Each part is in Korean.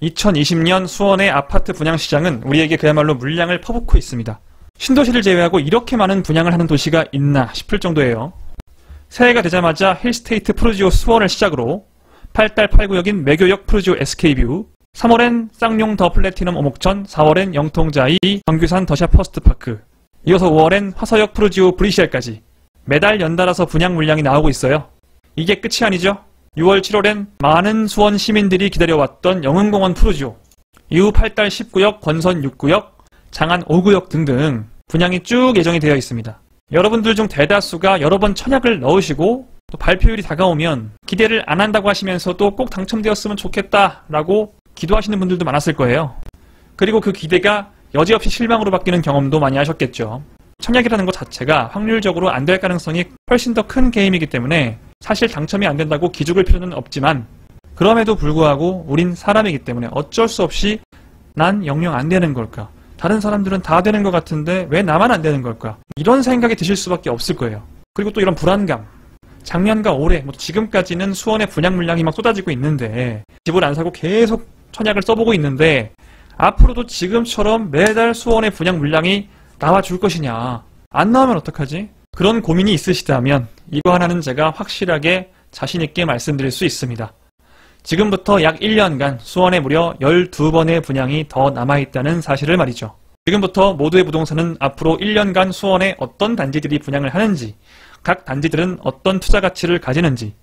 2020년 수원의 아파트 분양시장은 우리에게 그야말로 물량을 퍼붓고 있습니다. 신도시를 제외하고 이렇게 많은 분양을 하는 도시가 있나 싶을 정도예요. 새해가 되자마자 힐스테이트 프루지오 수원을 시작으로 8달 8구역인 매교역 프루지오 SK뷰, 3월엔 쌍용 더 플래티넘 오목천, 4월엔 영통자이 광규산 더샵 퍼스트파크, 이어서 5월엔 화서역 프루지오 브리시엘까지 매달 연달아서 분양 물량이 나오고 있어요. 이게 끝이 아니죠. 6월 7월엔 많은 수원 시민들이 기다려왔던 영흥공원 프루지오, 이후 8달 10구역, 권선 6구역, 장안 5구역 등등 분양이 쭉 예정이 되어 있습니다. 여러분들 중 대다수가 여러 번 청약을 넣으시고 또 발표율이 다가오면 기대를 안 한다고 하시면서도 꼭 당첨되었으면 좋겠다라고 기도하시는 분들도 많았을 거예요. 그리고 그 기대가 여지없이 실망으로 바뀌는 경험도 많이 하셨겠죠. 청약이라는 것 자체가 확률적으로 안 될 가능성이 훨씬 더 큰 게임이기 때문에 사실 당첨이 안 된다고 기죽을 필요는 없지만, 그럼에도 불구하고 우린 사람이기 때문에 어쩔 수 없이 난 영영 안 되는 걸까? 다른 사람들은 다 되는 것 같은데 왜 나만 안 되는 걸까? 이런 생각이 드실 수밖에 없을 거예요. 그리고 또 이런 불안감. 작년과 올해, 지금까지는 수원의 분양 물량이 막 쏟아지고 있는데 집을 안 사고 계속 청약을 써보고 있는데 앞으로도 지금처럼 매달 수원의 분양 물량이 나와줄 것이냐, 안 나오면 어떡하지? 그런 고민이 있으시다면 이거 하나는 제가 확실하게 자신있게 말씀드릴 수 있습니다. 지금부터 약 1년간 수원에 무려 12번의 분양이 더 남아있다는 사실을 말이죠. 지금부터 모두의 부동산은 앞으로 1년간 수원에 어떤 단지들이 분양을 하는지, 각 단지들은 어떤 투자 가치를 가지는지,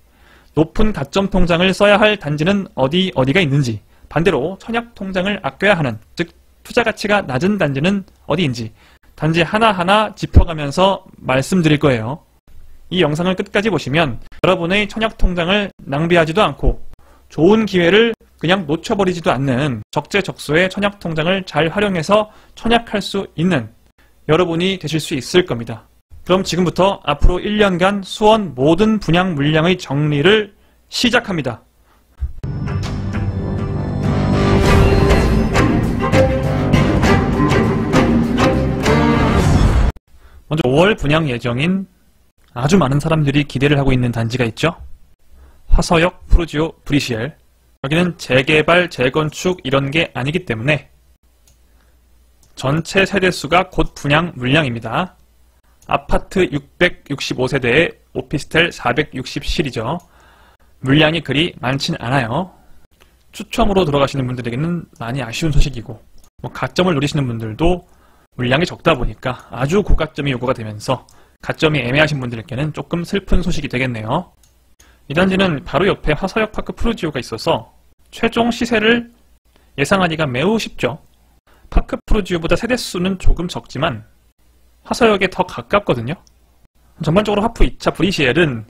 높은 가점 통장을 써야 할 단지는 어디가 있는지, 반대로 청약 통장을 아껴야 하는, 즉 투자 가치가 낮은 단지는 어디인지 단지 하나하나 짚어가면서 말씀드릴 거예요. 이 영상을 끝까지 보시면 여러분의 청약 통장을 낭비하지도 않고 좋은 기회를 그냥 놓쳐버리지도 않는 적재적소의 청약 통장을 잘 활용해서 청약할 수 있는 여러분이 되실 수 있을 겁니다. 그럼 지금부터 앞으로 1년간 수원 모든 분양 물량의 정리를 시작합니다. 먼저 5월 분양 예정인 아주 많은 사람들이 기대를 하고 있는 단지가 있죠. 화서역 프루지오 브리시엘. 여기는 재개발, 재건축 이런 게 아니기 때문에 전체 세대수가 곧 분양 물량입니다. 아파트 665세대에 오피스텔 460실이죠. 물량이 그리 많진 않아요. 추첨으로 들어가시는 분들에게는 많이 아쉬운 소식이고, 가점을 노리시는 분들도 물량이 적다 보니까 아주 고가점이 요구가 되면서 가점이 애매하신 분들께는 조금 슬픈 소식이 되겠네요. 이 단지는 바로 옆에 화서역 파크 프루지오가 있어서 최종 시세를 예상하기가 매우 쉽죠. 파크 프루지오보다 세대수는 조금 적지만 화서역에 더 가깝거든요. 전반적으로 하프 2차 브리시엘은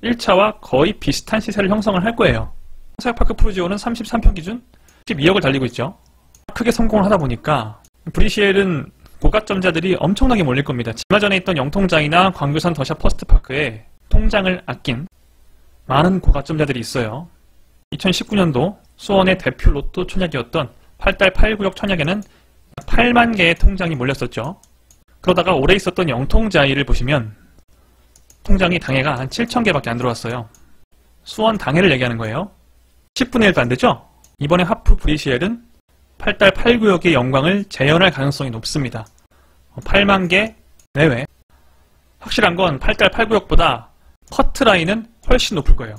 1차와 거의 비슷한 시세를 형성을 할 거예요. 화서역 파크 프루지오는 33평 기준 12억을 달리고 있죠. 크게 성공을 하다 보니까 브리시엘은 고가점자들이 엄청나게 몰릴 겁니다. 얼마 전에 있던 영통장이나 광교산 더샵 퍼스트파크에 통장을 아낀 많은 고가점자들이 있어요. 2019년도 수원의 대표 로또 청약이었던 8달 8구역 청약에는 8만 개의 통장이 몰렸었죠. 그러다가 올해 있었던 영통자이를 보시면 통장이 당해가 한 7천 개밖에 안 들어왔어요. 수원 당해를 얘기하는 거예요. 10분의 1도 안 되죠? 이번에 하프 브리시엘은 8달 8구역의 영광을 재현할 가능성이 높습니다. 8만 개 내외. 확실한 건 8달 8구역보다 커트라인은 훨씬 높을 거예요.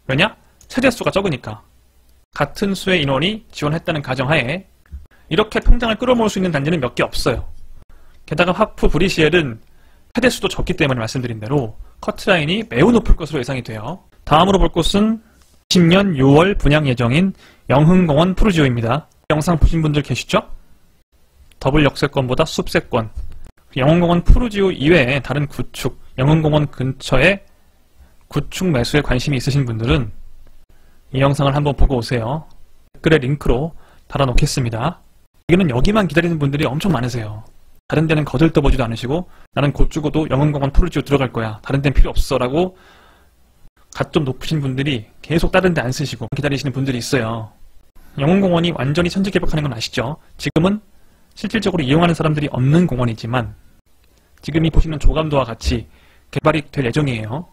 왜냐? 세대수가 적으니까. 같은 수의 인원이 지원했다는 가정하에 이렇게 통장을 끌어모을 수 있는 단지는 몇 개 없어요. 게다가 하프 브리시엘은 세대수도 적기 때문에 말씀드린 대로 커트라인이 매우 높을 것으로 예상이 돼요. 다음으로 볼 곳은 20년 6월 분양 예정인 영흥공원 프루지오입니다. 영상 보신 분들 계시죠? 더블 역세권보다 숲세권. 영흥공원 프루지오 이외에 다른 구축, 영흥공원 근처에 구축 매수에 관심이 있으신 분들은 이 영상을 한번 보고 오세요. 댓글에 링크로 달아놓겠습니다. 여기는 여기만 기다리는 분들이 엄청 많으세요. 다른 데는 거들떠보지도 않으시고 나는 곧 죽어도 영흥공원 프루지오 들어갈 거야, 다른 데는 필요 없어 라고 가점 높으신 분들이 계속 다른 데 안 쓰시고 기다리시는 분들이 있어요. 영흥공원이 완전히 천지 개벽하는 건 아시죠? 지금은 실질적으로 이용하는 사람들이 없는 공원이지만 지금 이 보시는 조감도와 같이 개발이 될 예정이에요.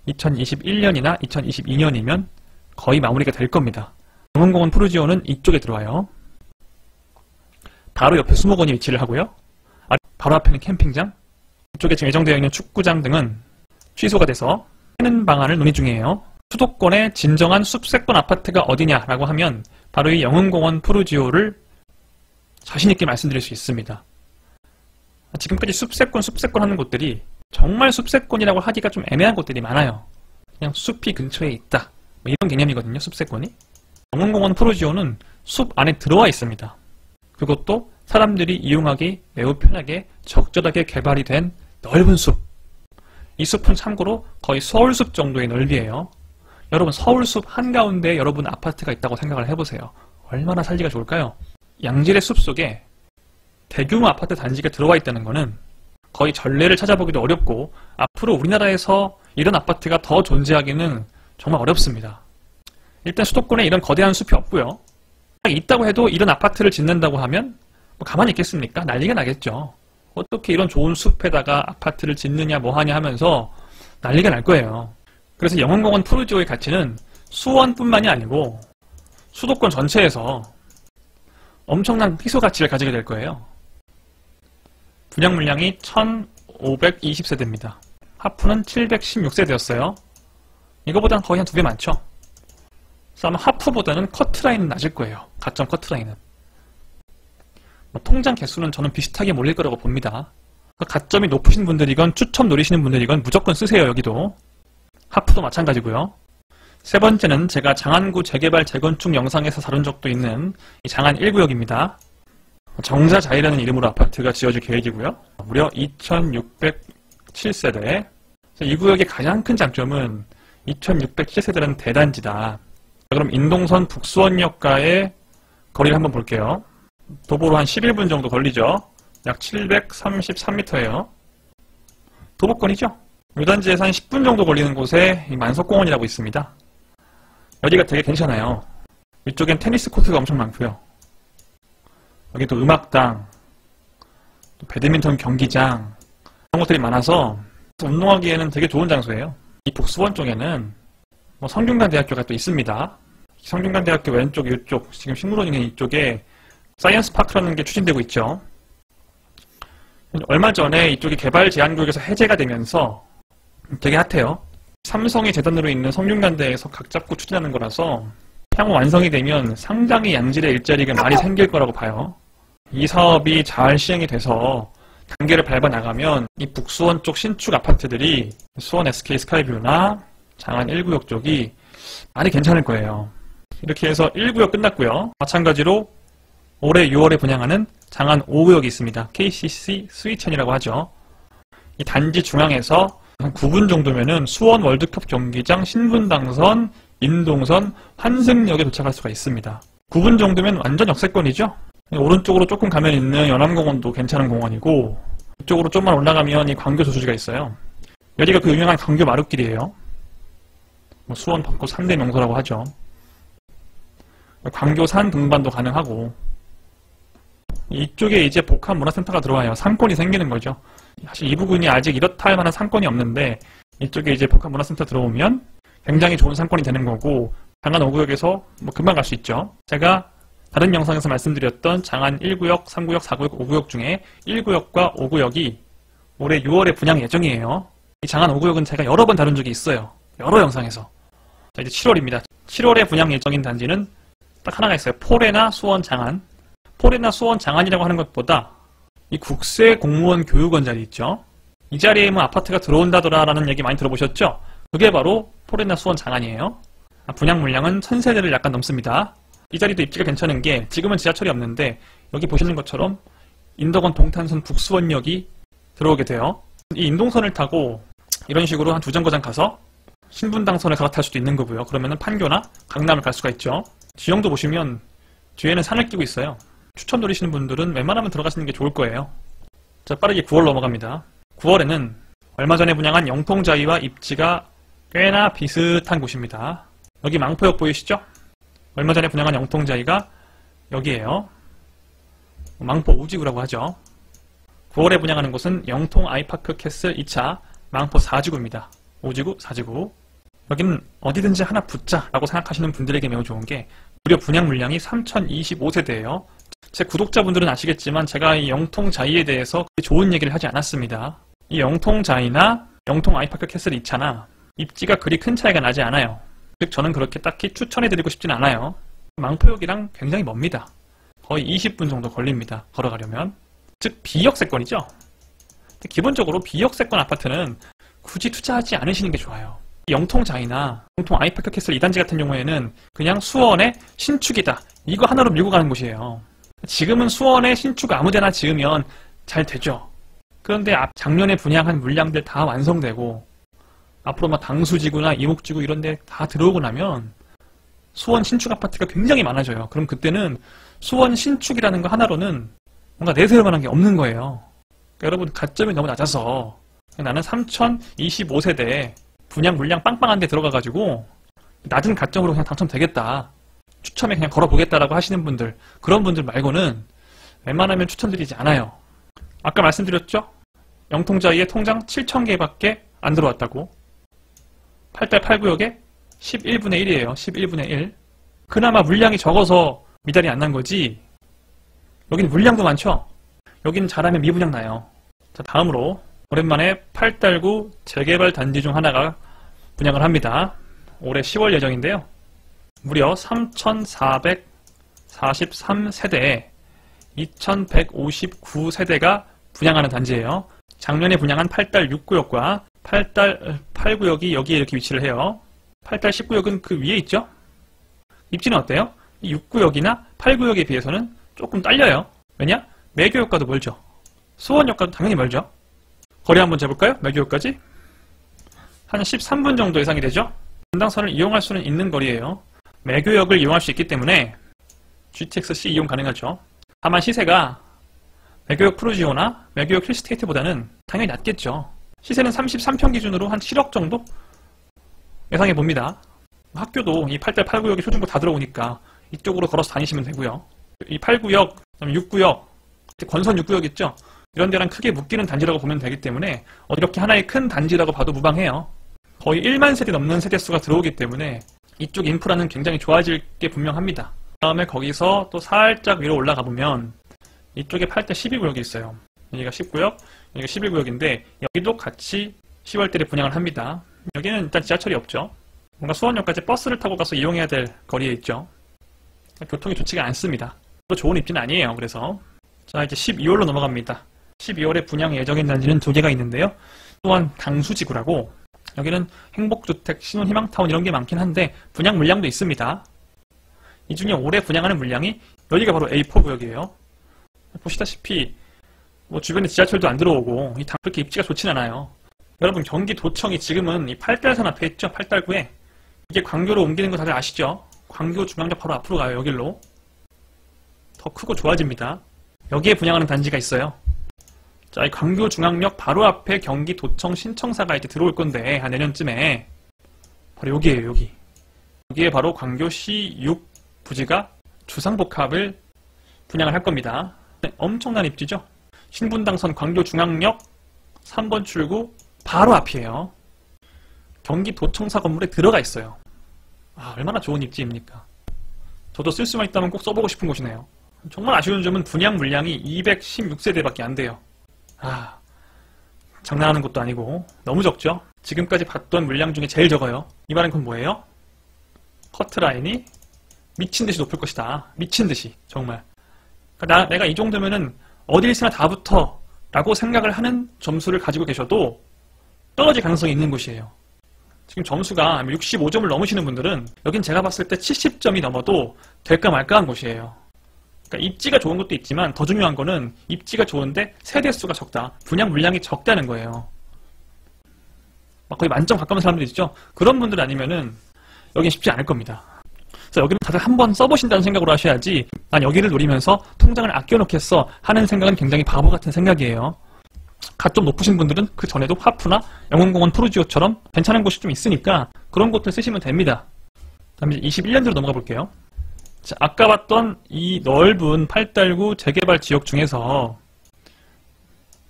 2021년이나 2022년이면 거의 마무리가 될 겁니다. 영흥공원 푸르지오는 이쪽에 들어와요. 바로 옆에 수목원이 위치를 하고요. 바로 앞에는 캠핑장, 이쪽에 지금 예정되어 있는 축구장 등은 취소가 돼서 하는 방안을 논의 중이에요. 수도권의 진정한 숲세권 아파트가 어디냐라고 하면 바로 이 영흥공원 푸르지오를 자신있게 말씀드릴 수 있습니다. 지금까지 숲세권 하는 곳들이 정말 숲세권이라고 하기가 좀 애매한 곳들이 많아요. 그냥 숲이 근처에 있다, 뭐 이런 개념이거든요. 숲세권이. 영흥공원 푸르지오는 숲 안에 들어와 있습니다. 그것도 사람들이 이용하기 매우 편하게 적절하게 개발이 된 넓은 숲. 이 숲은 참고로 거의 서울숲 정도의 넓이에요. 여러분, 서울숲 한가운데에 여러분 아파트가 있다고 생각을 해보세요. 얼마나 살기가 좋을까요? 양질의 숲 속에 대규모 아파트 단지가 들어와 있다는 것은 거의 전례를 찾아보기도 어렵고 앞으로 우리나라에서 이런 아파트가 더 존재하기는 정말 어렵습니다. 일단 수도권에 이런 거대한 숲이 없고요. 있다고 해도 이런 아파트를 짓는다고 하면 뭐 가만히 있겠습니까? 난리가 나겠죠. 어떻게 이런 좋은 숲에다가 아파트를 짓느냐 뭐하냐 하면서 난리가 날 거예요. 그래서 영흥공원 푸르지오의 가치는 수원뿐만이 아니고 수도권 전체에서 엄청난 희소 가치를 가지게 될 거예요. 분양 물량이 1520세대입니다. 하프는 716세대였어요. 이거보다는 거의 한 2배 많죠. 그래서 아마 하프보다는 커트라인은 낮을 거예요. 가점 커트라인은. 통장 개수는 저는 비슷하게 몰릴 거라고 봅니다. 가점이 높으신 분들이건 추첨 노리시는 분들이건 무조건 쓰세요. 여기도. 하프도 마찬가지고요. 세 번째는 제가 장안구 재개발 재건축 영상에서 다룬 적도 있는 이 장안 1구역입니다. 정자자이라는 이름으로 아파트가 지어질 계획이고요. 무려 2607세대. 이 구역의 가장 큰 장점은 2607세대라는 대단지다. 그럼 인동선 북수원역과의 거리를 한번 볼게요. 도보로 한 11분 정도 걸리죠. 약 733m예요. 도보권이죠. 이 단지에서 한 10분 정도 걸리는 곳에 이 만석공원이라고 있습니다. 여기가 되게 괜찮아요. 위쪽엔 테니스 코트가 엄청 많고요. 여기 또 음악당, 또 배드민턴 경기장 이런 것들이 많아서 운동하기에는 되게 좋은 장소예요. 이 북수원 쪽에는 뭐 성균관대학교가 또 있습니다. 성균관대학교 왼쪽 이쪽 지금 식물원 있는 이쪽에 사이언스 파크라는 게 추진되고 있죠. 얼마 전에 이쪽이 개발 제한구역에서 해제가 되면서 되게 핫해요. 삼성이 재단으로 있는 성균관대에서 각 잡고 추진하는 거라서 향후 완성이 되면 상당히 양질의 일자리가 많이 생길 거라고 봐요. 이 사업이 잘 시행이 돼서 단계를 밟아 나가면 이 북수원 쪽 신축 아파트들이 수원 SK 스카이뷰나 장안 1구역 쪽이 많이 괜찮을 거예요. 이렇게 해서 1구역 끝났고요. 마찬가지로 올해 6월에 분양하는 장안 5구역이 있습니다. KCC 스위천이라고 하죠. 이 단지 중앙에서 한 9분 정도면은 수원 월드컵 경기장 신분당선, 인동선, 환승역에 도착할 수가 있습니다. 9분 정도면 완전 역세권이죠. 오른쪽으로 조금 가면 있는 연암공원도 괜찮은 공원이고 이쪽으로 좀만 올라가면 이 광교 저수지가 있어요. 여기가 그 유명한 광교 마룻길이에요. 뭐 수원 벚꽃 3대 명소라고 하죠. 광교산 등반도 가능하고 이쪽에 이제 복합문화센터가 들어와요. 상권이 생기는 거죠. 사실 이 부분이 아직 이렇다 할 만한 상권이 없는데 이쪽에 이제 복합문화센터 들어오면 굉장히 좋은 상권이 되는 거고 장안 5구역에서 뭐 금방 갈 수 있죠. 제가 다른 영상에서 말씀드렸던 장안 1구역, 3구역, 4구역, 5구역 중에 1구역과 5구역이 올해 6월에 분양 예정이에요. 이 장안 5구역은 제가 여러 번 다룬 적이 있어요. 여러 영상에서. 자, 이제 7월입니다. 7월에 분양 예정인 단지는 딱 하나가 있어요. 포레나 수원 장안. 포레나 수원 장안이라고 하는 것보다 이 국세 공무원 교육원 자리 있죠. 이 자리에 뭐 아파트가 들어온다더라 라는 얘기 많이 들어보셨죠? 그게 바로 포레나 수원 장안이에요. 분양 물량은 1000세대를 약간 넘습니다. 이 자리도 입지가 괜찮은 게 지금은 지하철이 없는데 여기 보시는 것처럼 인덕원 동탄선 북수원역이 들어오게 돼요. 이 인동선을 타고 이런 식으로 한 2정거장 가서 신분당선을 갈아탈 수도 있는 거고요. 그러면은 판교나 강남을 갈 수가 있죠. 지형도 보시면 뒤에는 산을 끼고 있어요. 추천 노리시는 분들은 웬만하면 들어가시는 게 좋을 거예요. 자, 빠르게 9월 넘어갑니다. 9월에는 얼마 전에 분양한 영통자이와 입지가 꽤나 비슷한 곳입니다. 여기 망포역 보이시죠? 얼마 전에 분양한 영통자이가 여기에요. 망포 5지구라고 하죠. 9월에 분양하는 곳은 영통 아이파크 캐슬 2차 망포 4지구입니다. 5지구, 4지구. 여기는 어디든지 하나 붙자라고 생각하시는 분들에게 매우 좋은 게 무려 분양 물량이 3025세대예요. 제 구독자분들은 아시겠지만 제가 이 영통자이에 대해서 좋은 얘기를 하지 않았습니다. 이 영통자이나 영통 아이파크 캐슬 2차나 입지가 그리 큰 차이가 나지 않아요. 즉 저는 그렇게 딱히 추천해드리고 싶진 않아요. 망포역이랑 굉장히 멉니다. 거의 20분 정도 걸립니다. 걸어가려면. 즉 비역세권이죠. 기본적으로 비역세권 아파트는 굳이 투자하지 않으시는 게 좋아요. 영통자이나 영통 아이파크 캐슬 2단지 같은 경우에는 그냥 수원의 신축이다. 이거 하나로 밀고 가는 곳이에요. 지금은 수원의 신축 아무데나 지으면 잘 되죠. 그런데 작년에 분양한 물량들 다 완성되고 앞으로 막 당수지구나 이목지구 이런 데 다 들어오고 나면 수원 신축 아파트가 굉장히 많아져요. 그럼 그때는 수원 신축이라는 거 하나로는 뭔가 내세울 만한 게 없는 거예요. 그러니까 여러분 가점이 너무 낮아서 나는 3025세대 분양 물량 빵빵한 데 들어가가지고 낮은 가점으로 그냥 당첨되겠다. 추첨에 그냥 걸어보겠다라고 하시는 분들, 그런 분들 말고는 웬만하면 추천드리지 않아요. 아까 말씀드렸죠? 영통자이의 통장 7,000개밖에 안 들어왔다고. 8889역에 11분의 1이에요. 11분의 1. 그나마 물량이 적어서 미달이 안 난 거지. 여긴 물량도 많죠? 여긴 잘하면 미분양 나요. 자, 다음으로 오랜만에 8달구 재개발 단지 중 하나가 분양을 합니다. 올해 10월 예정인데요. 무려 3,443세대에 2,159세대가 분양하는 단지예요. 작년에 분양한 8달 6구역과 8달 8구역이 여기에 이렇게 위치를 해요. 8달 19구역은 그 위에 있죠? 입지는 어때요? 이 6구역이나 8구역에 비해서는 조금 딸려요. 왜냐? 매교역과도 멀죠. 수원역과도 당연히 멀죠. 거리 한번 재볼까요? 매교역까지? 한 13분 정도 예상이 되죠? 분당선을 이용할 수는 있는 거리예요. 매교역을 이용할 수 있기 때문에 GTX-C 이용 가능하죠. 다만 시세가 매교역 프루지오나 매교역 힐스테이트보다는 당연히 낮겠죠. 시세는 33평 기준으로 한 7억 정도 예상해 봅니다. 학교도 이 8달 8구역이 초중고 다 들어오니까 이쪽으로 걸어서 다니시면 되고요. 이 8구역, 6구역, 권선 6구역 있죠? 이런 데랑 크게 묶이는 단지라고 보면 되기 때문에 이렇게 하나의 큰 단지라고 봐도 무방해요. 거의 1만 세대 넘는 세대수가 들어오기 때문에 이쪽 인프라는 굉장히 좋아질 게 분명합니다. 다음에 거기서 또 살짝 위로 올라가 보면 이쪽에 8대 12구역이 있어요. 여기가 10구역, 여기가 11구역인데 여기도 같이 10월달에 분양을 합니다. 여기는 일단 지하철이 없죠. 뭔가 수원역까지 버스를 타고 가서 이용해야 될 거리에 있죠. 교통이 좋지가 않습니다. 또 좋은 입지는 아니에요. 그래서 자 이제 12월로 넘어갑니다. 12월에 분양 예정인 단지는 2개가 있는데요. 또한 당수지구라고 여기는 행복주택, 신혼희망타운 이런 게 많긴 한데 분양 물량도 있습니다. 이 중에 올해 분양하는 물량이 여기가 바로 A4 구역이에요. 보시다시피 뭐 주변에 지하철도 안 들어오고 그렇게 입지가 좋진 않아요. 여러분 경기도청이 지금은 이 8달선 앞에 있죠. 8달구에 이게 광교로 옮기는 거 다들 아시죠? 광교 중앙역 바로 앞으로 가요. 여길로 더 크고 좋아집니다. 여기에 분양하는 단지가 있어요. 자, 이 광교 중앙역 바로 앞에 경기도청 신청사가 이제 들어올 건데 한 내년쯤에 바로 여기에요. 여기. 여기에 바로 광교시 6 부지가 주상복합을 분양을 할 겁니다. 네, 엄청난 입지죠. 신분당선 광교 중앙역 3번 출구 바로 앞이에요. 경기도청사 건물에 들어가 있어요. 아, 얼마나 좋은 입지입니까? 저도 쓸 수만 있다면 꼭 써보고 싶은 곳이네요. 정말 아쉬운 점은 분양 물량이 216세대밖에 안 돼요. 아, 장난하는 것도 아니고 너무 적죠? 지금까지 봤던 물량 중에 제일 적어요. 이 말은 그건 뭐예요? 커트라인이 미친듯이 높을 것이다. 미친듯이 정말. 그러니까 내가 이 정도면은 어딜 쓰나 다 붙어 라고 생각을 하는 점수를 가지고 계셔도 떨어질 가능성이 있는 곳이에요. 지금 점수가 65점을 넘으시는 분들은 여긴 제가 봤을 때 70점이 넘어도 될까 말까 한 곳이에요. 그러니까 입지가 좋은 것도 있지만 더 중요한 거는 입지가 좋은데 세대수가 적다. 분양 물량이 적다는 거예요. 막 거의 만점 가까운 사람들 있죠? 그런 분들 아니면은 여긴 쉽지 않을 겁니다. 그래서 여기는 다들 한번 써보신다는 생각으로 하셔야지 난 여기를 노리면서 통장을 아껴놓겠어 하는 생각은 굉장히 바보 같은 생각이에요. 가 좀 높으신 분들은 그 전에도 하프나 영흥공원 푸르지오처럼 괜찮은 곳이 좀 있으니까 그런 곳들 쓰시면 됩니다. 다음에 21년도로 넘어가 볼게요. 자, 아까 봤던 이 넓은 8달구 재개발 지역 중에서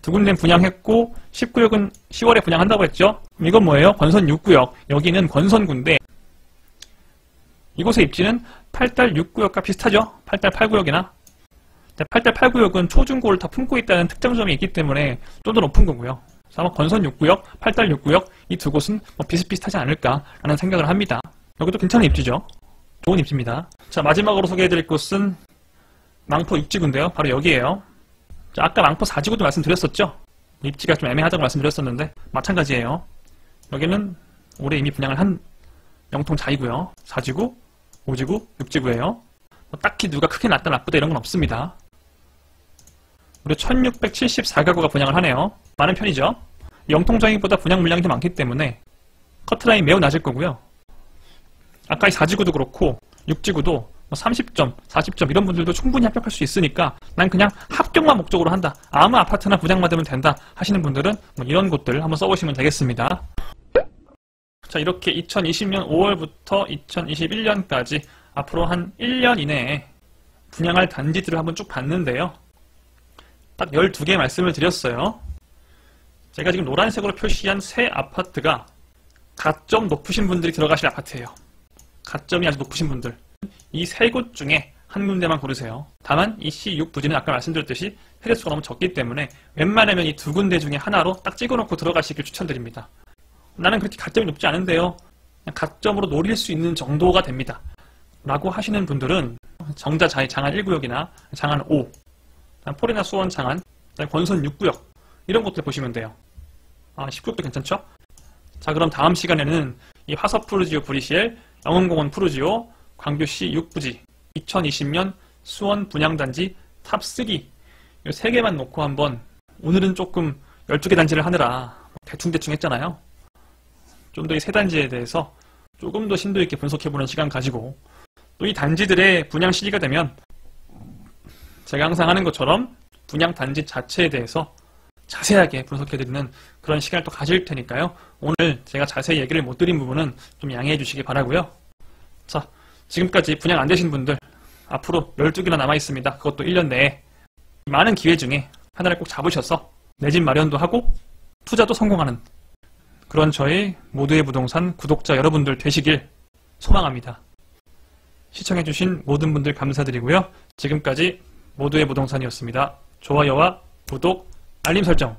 두 군데 분양했고 19역은 10월에 분양한다고 했죠? 이건 뭐예요? 권선 6구역. 여기는 권선구인데 이곳의 입지는 8달 6구역과 비슷하죠. 8달 8구역이나. 8달 8구역은 초중고를 다 품고 있다는 특장점이 있기 때문에 좀 더 높은 거고요. 그래서 아마 건선 6구역, 8달 6구역 이 두 곳은 뭐 비슷비슷하지 않을까라는 생각을 합니다. 여기도 괜찮은 입지죠. 좋은 입지입니다. 자, 마지막으로 소개해드릴 곳은 망포 6지구인데요. 바로 여기에요. 자, 아까 망포 4지구도 말씀드렸었죠. 입지가 좀 애매하다고 말씀드렸었는데 마찬가지예요. 여기는 올해 이미 분양을 한 영통자이고요. 4지구, 5지구, 6지구예요. 뭐 딱히 누가 크게 낫다 나쁘다 이런 건 없습니다. 무려 1674가구가 분양을 하네요. 많은 편이죠. 영통장이보다 분양 물량이 더 많기 때문에 커트라인 매우 낮을 거고요. 아까 이 4지구도 그렇고 6지구도 30점, 40점 이런 분들도 충분히 합격할 수 있으니까 난 그냥 합격만 목적으로 한다. 아무 아파트나 분양받으면 된다 하시는 분들은 뭐 이런 곳들 한번 써보시면 되겠습니다. 자, 이렇게 2020년 5월부터 2021년까지 앞으로 한 1년 이내에 분양할 단지들을 한번 쭉 봤는데요. 딱 12개 말씀을 드렸어요. 제가 지금 노란색으로 표시한 세 아파트가 가점 높으신 분들이 들어가실 아파트예요. 가점이 아주 높으신 분들. 이 세 곳 중에 한 군데만 고르세요. 다만 이 C6 부지는 아까 말씀드렸듯이 세대수가 너무 적기 때문에 웬만하면 이 두 군데 중에 하나로 딱 찍어놓고 들어가시길 추천드립니다. 나는 그렇게 가점이 높지 않은데요. 그냥 가점으로 노릴 수 있는 정도가 됩니다. 라고 하시는 분들은 정자 장안 1구역이나 장안 5, 포레나 수원 장안, 권선 6구역 이런 곳들 보시면 돼요. 10구역도 괜찮죠? 자, 그럼 다음 시간에는 이 화서 푸르지오 브리시엘, 영흥공원 푸르지오, 광교시 6부지 2020년 수원 분양단지 탑3 이 3개만 놓고 한번 오늘은 조금 12개 단지를 하느라 대충대충 했잖아요. 좀 더 이 세 단지에 대해서 조금 더 심도 있게 분석해보는 시간 가지고 또 이 단지들의 분양 시기가 되면 제가 항상 하는 것처럼 분양 단지 자체에 대해서 자세하게 분석해드리는 그런 시간을 또 가질 테니까요. 오늘 제가 자세히 얘기를 못 드린 부분은 좀 양해해 주시기 바라고요. 자, 지금까지 분양 안 되신 분들 앞으로 12개나 남아있습니다. 그것도 1년 내에 많은 기회 중에 하나를 꼭 잡으셔서 내 집 마련도 하고 투자도 성공하는 그런 저희 모두의 부동산 구독자 여러분들 되시길 소망합니다. 시청해주신 모든 분들 감사드리고요. 지금까지 모두의 부동산이었습니다. 좋아요와 구독, 알림 설정